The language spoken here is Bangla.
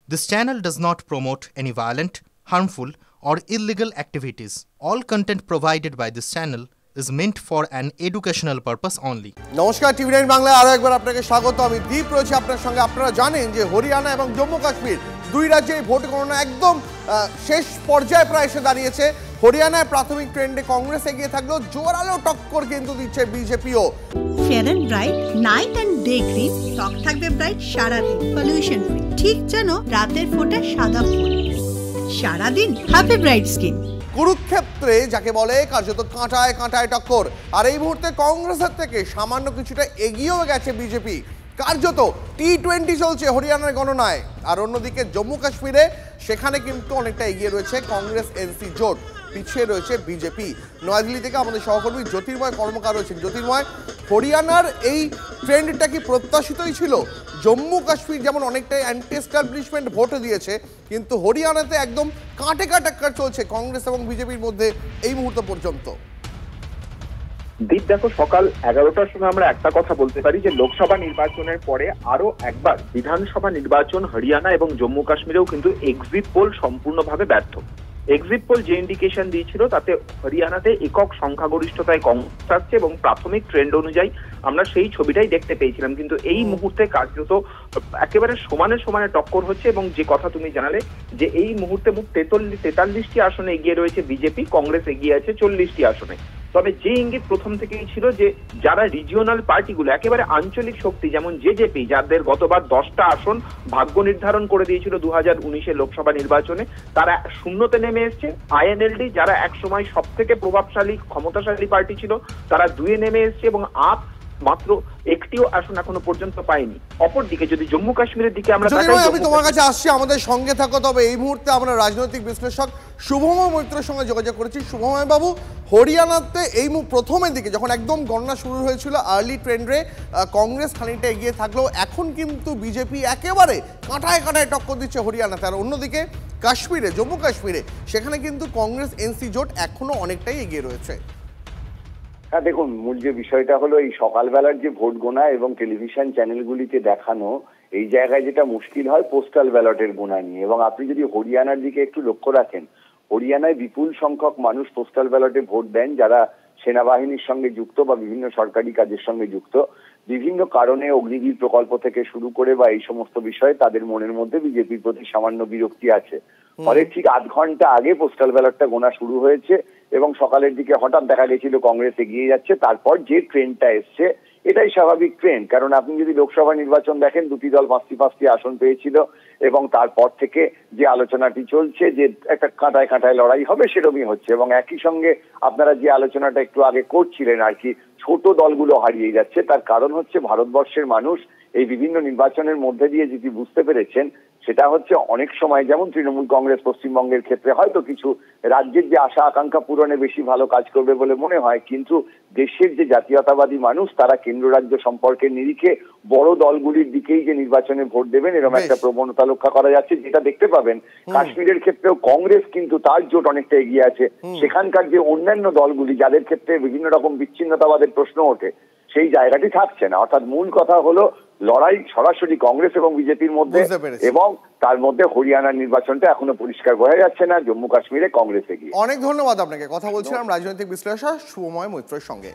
This channel does not promote any violent, harmful, or illegal activities. All content provided by this channel is meant for an educational purpose only. নমস্কার, টিভি9 বাংলায় আরো একবার আপনাকে স্বাগত। আমি দীপ রয়েছে আপনার সঙ্গে। আপনারা জানেন যে হরিয়ানা এবং জম্মু কাশ্মীর দুই রাজ্যে ভোট গণনা একদম শেষ পর্যায়ে প্রায় এসে দাঁড়িয়েছে। হরিয়ানায় প্রাথমিক ট্রেন্ডে কংগ্রেস এগিয়ে থাকলেও জোরালো টক্কর কিন্তু দিচ্ছে বিজেপিও। Fair and bright night and day cream ত্বক থাকবে ব্রাইট সারাদিন, পলিউশন ফ্রি, ঠিক যেন রাতের ফোঁটা সাদা ফুল। সারাদিন হ্যাপি ব্রাইট স্কিন। কুরুক্ষেত্রে যাকে বলে কার্যত কাঁটায় কাঁটায় টক্কর, আর এই মুহূর্তে কংগ্রেসের থেকে সামান্য কিছুটা এগিয়েও গেছে বিজেপি। কার্যত T20 চলছে হরিয়ানার গণনায়। আর অন্যদিকে জম্মু কাশ্মীরে সেখানে কিন্তু অনেকটা এগিয়ে রয়েছে কংগ্রেস এনসি জোট, পিছিয়ে রয়েছে বিজেপি। নয়াদিল্লি থেকে আমাদের সহকর্মী জ্যোতির্ময় কর্মকার রয়েছেন। জ্যোতির্ময়, হরিয়ানার এই ট্রেন্ডটা কি প্রত্যাশিতই ছিল? জম্মু কাশ্মীর যেমন অনেকটাই অ্যান্টি এস্টাবলিশমেন্ট ভোট দিয়েছে, কিন্তু হরিয়ানাতে একদম কাঁটে কাটাক্কার চলছে কংগ্রেস এবং বিজেপির মধ্যে এই মুহূর্ত পর্যন্ত। দীপ, দেখো, সকাল 11টার সময় আমরা একটা কথা বলতে পারি যে লোকসভা নির্বাচনের পরে আরো একবার বিধানসভা নির্বাচন হরিয়ানা এবং জম্মু কাশ্মীরেও কিন্তু এক্সিট পোল সম্পূর্ণভাবে ব্যর্থ। এক্সিট পোল যে ইন্ডিকেশন দিয়েছিল তাতে হরিয়ানাতে একক সংখ্যাগরিষ্ঠতায় কংগ্রেস আসছে এবং প্রাথমিক ট্রেন্ড অনুযায়ী আমরা সেই ছবিটাই দেখতে পেয়েছিলাম। কিন্তু এই মুহূর্তে কার্যত একেবারে সমানে সমানে টক্কর হচ্ছে এবং যে কথা তুমি জানালে যে এই মুহূর্তে মোট 43টি আসনে এগিয়ে রয়েছে বিজেপি, কংগ্রেস এগিয়ে আছে 40টি আসনে। তবে যে ইঙ্গিত প্রথম থেকেই ছিল যে যারা রিজিওনাল পার্টিগুলো একেবারে আঞ্চলিক শক্তি যেমন জেজেপি, যাদের গতবার 10টা আসন ভাগ্য নির্ধারণ করে দিয়েছিল 2019-এর লোকসভা নির্বাচনে, তারা শূন্যতে নেমে এসছে। আইএনএলডি, যারা একসময় সব থেকে প্রভাবশালী ক্ষমতাশালী পার্টি ছিল, তারা 2-এ নেমে এসছে এবং আপ মাত্র একটিও আসন এখনো পর্যন্ত পায়নি। অপরদিকে যদি জম্মু কাশ্মীরের দিকে আমরা আমি তোমার কাছে আসছি, আমাদের সঙ্গে থাকো। তবে এই মুহূর্তে আমরা রাজনৈতিক বিশ্লেষক শুভময় মৈত্রের সঙ্গে যোগাযোগ করেছি। শুভময় বাবু, হরিয়ানাতে এই প্রথমের দিকে যখন একদম গণনা শুরু হয়েছিল আর্লি ট্রেন্ডে কংগ্রেস খানিকটা এগিয়ে থাকলেও এখন কিন্তু বিজেপি একেবারে কাঁটায় কাঁটায় টক্কর দিচ্ছে হরিয়ানাতে। আর অন্যদিকে কাশ্মীরে, জম্মু কাশ্মীরে সেখানে কিন্তু কংগ্রেস এনসি জোট এখনো অনেকটাই এগিয়ে রয়েছে। হ্যাঁ, দেখুন, মূল যে বিষয়টা হলো এই সকালবেলার যে ভোট গোনা এবং টেলিভিশন চ্যানেলগুলিতে দেখানো, এই জায়গায় যেটা মুশকিল হয় পোস্টাল ব্যালটের গোনা নিয়ে। এবং আপনি যদি হরিয়ানার দিকে একটু লক্ষ্য রাখেন, হরিয়ানায় বিপুল সংখ্যক মানুষ পোস্টাল ব্যালটে ভোট দেন যারা সেনাবাহিনীর সঙ্গে যুক্ত বা বিভিন্ন সরকারি কাজের সঙ্গে যুক্ত। বিভিন্ন কারণে অগ্নিবীর প্রকল্প থেকে শুরু করে বা এই সমস্ত বিষয়ে তাদের মনের মধ্যে বিজেপির প্রতি সামান্য বিরক্তি আছে। ফলে ঠিক আধ ঘন্টা আগে পোস্টাল ব্যালটটা গোনা শুরু হয়েছে এবং সকালের দিকে হঠাৎ দেখা গেছিল কংগ্রেস এগিয়ে যাচ্ছে। তারপর যে ট্রেন্ডটা এসছে এটাই স্বাভাবিক ট্রেন্ড, কারণ আপনি যদি লোকসভা নির্বাচন দেখেন দুটি দল 5টি আসন পেয়েছিল এবং তারপর থেকে যে আলোচনাটি চলছে যে একটা কাঁটায় কাঁটায় লড়াই হবে সেরকমই হচ্ছে। এবং একই সঙ্গে আপনারা যে আলোচনাটা একটু আগে করছিলেন আর কি, ছোট দলগুলো হারিয়ে যাচ্ছে, তার কারণ হচ্ছে ভারতবর্ষের মানুষ এই বিভিন্ন নির্বাচনের মধ্যে দিয়ে যেটি বুঝতে পেরেছেন সেটা হচ্ছে অনেক সময় যেমন তৃণমূল কংগ্রেস পশ্চিমবঙ্গের ক্ষেত্রে হয়তো কিছু রাজ্যের যে আশা আকাঙ্ক্ষা পূরণে বেশি ভালো কাজ করবে বলে মনে হয়, কিন্তু দেশের যে জাতীয়তাবাদী মানুষ তারা কেন্দ্র রাজ্য সম্পর্কের নিরিখে বড় দলগুলির দিকেই যে নির্বাচনে ভোট দেবেন এরকম একটা প্রবণতা লক্ষ্য করা যাচ্ছে। যেটা দেখতে পাবেন কাশ্মীরের ক্ষেত্রেও কংগ্রেস কিন্তু তার জোট অনেকটা এগিয়ে আছে। সেখানকার যে অন্যান্য দলগুলি যাদের ক্ষেত্রে বিভিন্ন রকম বিচ্ছিন্নতাবাদের প্রশ্ন ওঠে সেই জায়গাটি থাকছে না। অর্থাৎ মূল কথা হলো লড়াই সরাসরি কংগ্রেস এবং বিজেপির মধ্যে, এবং তার মধ্যে হরিয়ানার নির্বাচনটা এখনো পরিষ্কার বোঝা যাচ্ছে না, জম্মু কাশ্মীরে কংগ্রেস এগিয়ে। অনেক ধন্যবাদ আপনাকে। কথা বলছিলাম রাজনৈতিক বিশ্লেষক শুভময় মৈত্রের সঙ্গে।